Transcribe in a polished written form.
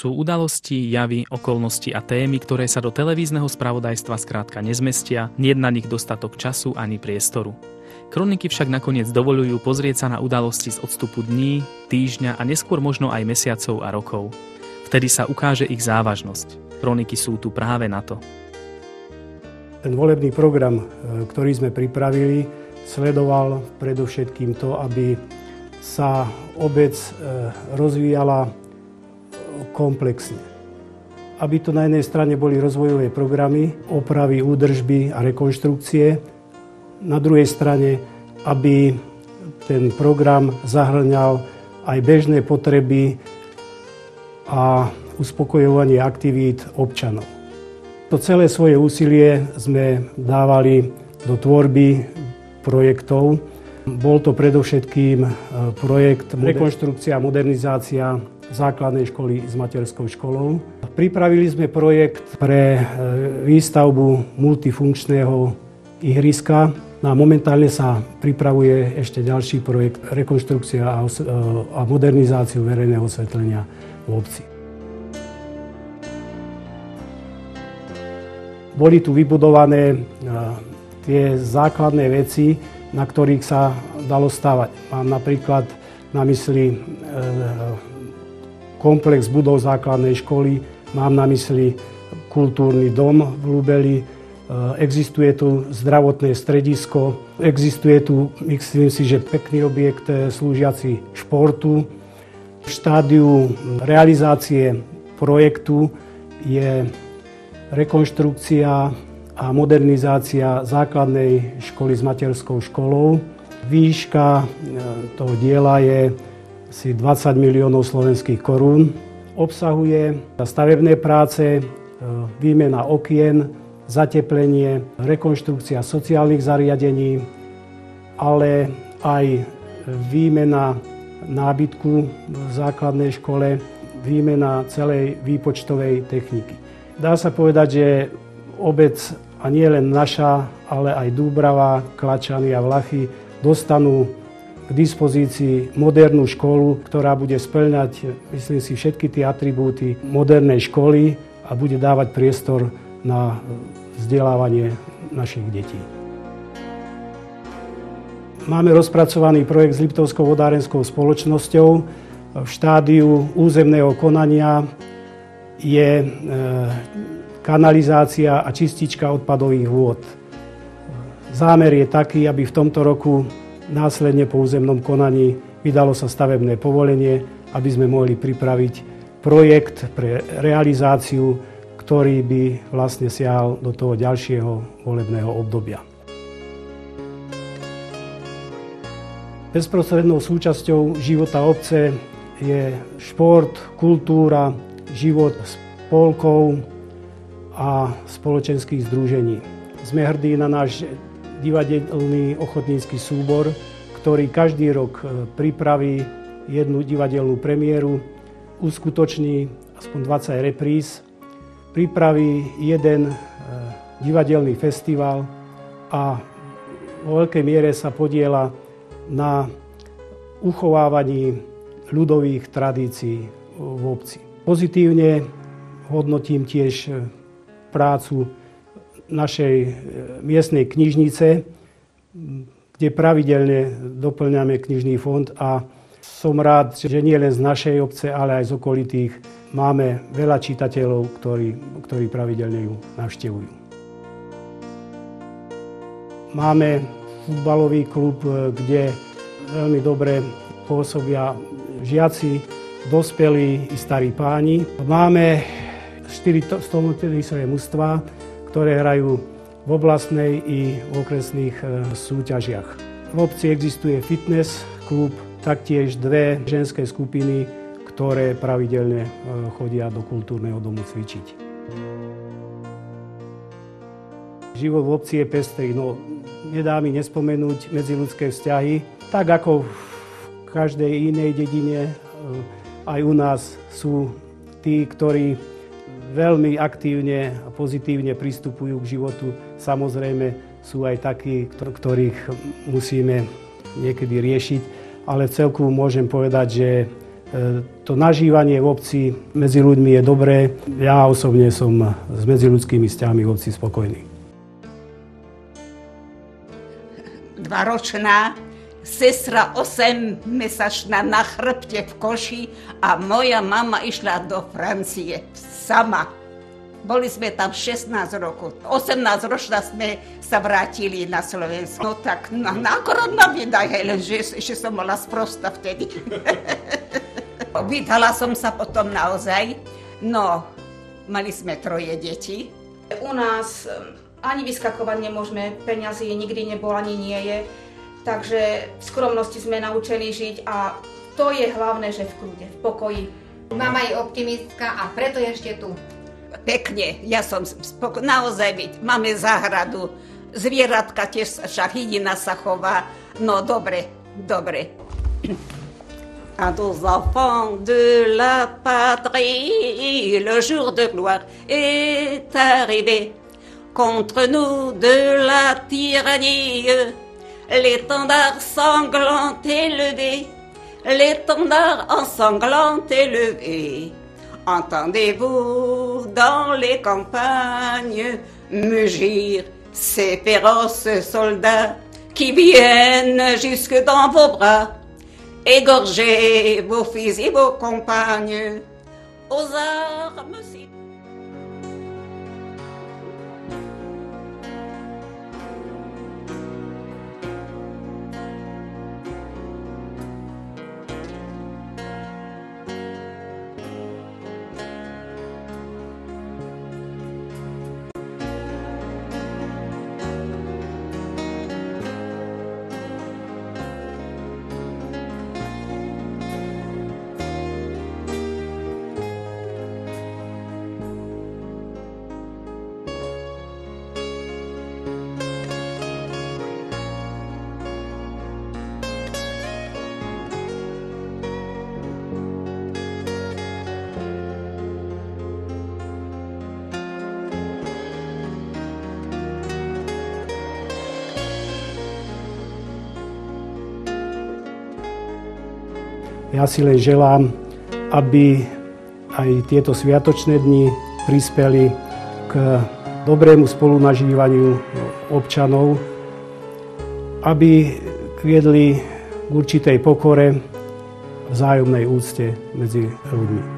sú udalosti, javy, okolnosti a témy, ktoré sa do televízneho spravodajstva skrátka nezmestia, nie je na nich dostatok času ani priestoru. Kroniky však nakoniec dovoľujú pozrieť sa na udalosti z odstupu dní, týždňa a neskôr možno aj mesiacov a rokov. Vtedy sa ukáže ich závažnosť. Kroniky sú tu práve na to. Ten volebný program, ktorý sme pripravili, sledoval predovšetkým to, aby sa obec rozvíjala komplexne. Aby to na jednej strane boli rozvojové programy, opravy, údržby a rekonštrukcie, na druhej strane, aby ten program zahŕňal aj bežné potreby a uspokojovanie aktivít občanov. To celé svoje úsilie sme dávali do tvorby projektov. Bol to predovšetkým projekt rekonštrukcia a modernizácia základnej školy s materskou školou. Pripravili sme projekt pre výstavbu multifunkčného ihriska. No a momentálne sa pripravuje ešte ďalší projekt rekonštrukcia a modernizáciu verejného osvetlenia v obci. Boli tu vybudované tie základné veci, na ktorých sa dalo stavať. Mám napríklad na mysli komplex budov základnej školy, mám na mysli kultúrny dom v Ľubeli, existuje tu zdravotné stredisko, existuje tu, myslím si, že pekný objekt slúžiaci športu. V štádiu realizácie projektu je rekonštrukcia a modernizácia základnej školy s materskou školou. Výška toho diela je asi 20 miliónov slovenských korún. Obsahuje stavebné práce, výmena okien, zateplenie, rekonštrukcia sociálnych zariadení, ale aj výmena nábytku v základnej škole, výmena celej výpočtovej techniky. Dá sa povedať, že obec, a nie len naša, ale aj Dúbrava, Klačany a Vlachy, dostanú k dispozícii modernú školu, ktorá bude spĺňať, myslím si, všetky tie atribúty modernej školy a bude dávať priestor na vzdelávanie našich detí. Máme rozpracovaný projekt s Liptovskou vodárenskou spoločnosťou. V štádiu územného konania je kanalizácia a čistička odpadových vôd. Zámer je taký, aby v tomto roku následne po územnom konaní vydalo sa stavebné povolenie, aby sme mohli pripraviť projekt pre realizáciu, ktorý by vlastne siahal do toho ďalšieho volebného obdobia. Bezprostrednou súčasťou života obce je šport, kultúra, život spolkov a spoločenských združení. Sme hrdí na náš divadelný ochotnícky súbor, ktorý každý rok pripraví jednu divadelnú premiéru, uskutoční aspoň 20 repríz, pripraví jeden divadelný festival a vo veľkej miere sa podieľa na uchovávaní ľudových tradícií v obci. Pozitívne hodnotím tiež prácu našej miestnej knižnice, kde pravidelne doplňame knižný fond a som rád, že nie len z našej obce, ale aj z okolitých máme veľa čitateľov, ktorí pravidelne ju navštevujú. Máme futbalový klub, kde veľmi dobre pôsobia žiaci, dospelí i starí páni. Máme 4 stolnotenisové mužstvá, ktoré hrajú v oblastnej i v okresných súťažiach. V obci existuje fitness klub, taktiež 2 ženské skupiny, ktoré pravidelne chodia do kultúrneho domu cvičiť. Život v obci je pestrý, no nedá mi nespomenúť medziľudské vzťahy. Tak ako v každej inej dedine, aj u nás sú tí, ktorí veľmi aktívne a pozitívne pristupujú k životu. Samozrejme sú aj takí, ktorých musíme niekedy riešiť, ale celkovo môžem povedať, že To nažívanie v obci medzi ľuďmi je dobré. Ja osobne som s medziľudskými vzťahmi v obci spokojný. 2-ročná, sestra 8-mesačná na chrbte v koši a moja mama išla do Francie sama. Boli sme tam 16 rokov. 18-ročná sme sa vrátili na Slovensko. No tak nakorát ma vydaj, len že som bola sprostá vtedy. Vydala som sa potom naozaj. No, mali sme 3 deti. U nás ani vyskakovať nemôžeme, peňazí nikdy nebol, ani nie je. Takže v skromnosti sme naučení žiť a to je hlavné, že v kľude, v pokoji. Mama je optimistka a preto je ešte tu. Pekne, ja som naozaj byť. Máme záhradu, zvieratka tiež, však hydina sa chová. No dobre, dobre. À nos enfants de la patrie, le jour de gloire est arrivé. Contre nous de la tyrannie, l'étendard sanglant élevé, l'étendard ensanglant élevé. Entendez-vous dans les campagnes mugir ces féroces soldats qui viennent jusque dans vos bras, égorger vos fils et vos compagnes aux armes. Ja si len želám, aby aj tieto sviatočné dni prispeli k dobrému spolunažívaniu občanov, aby viedli k určitej pokore, vzájomnej úcte medzi ľuďmi.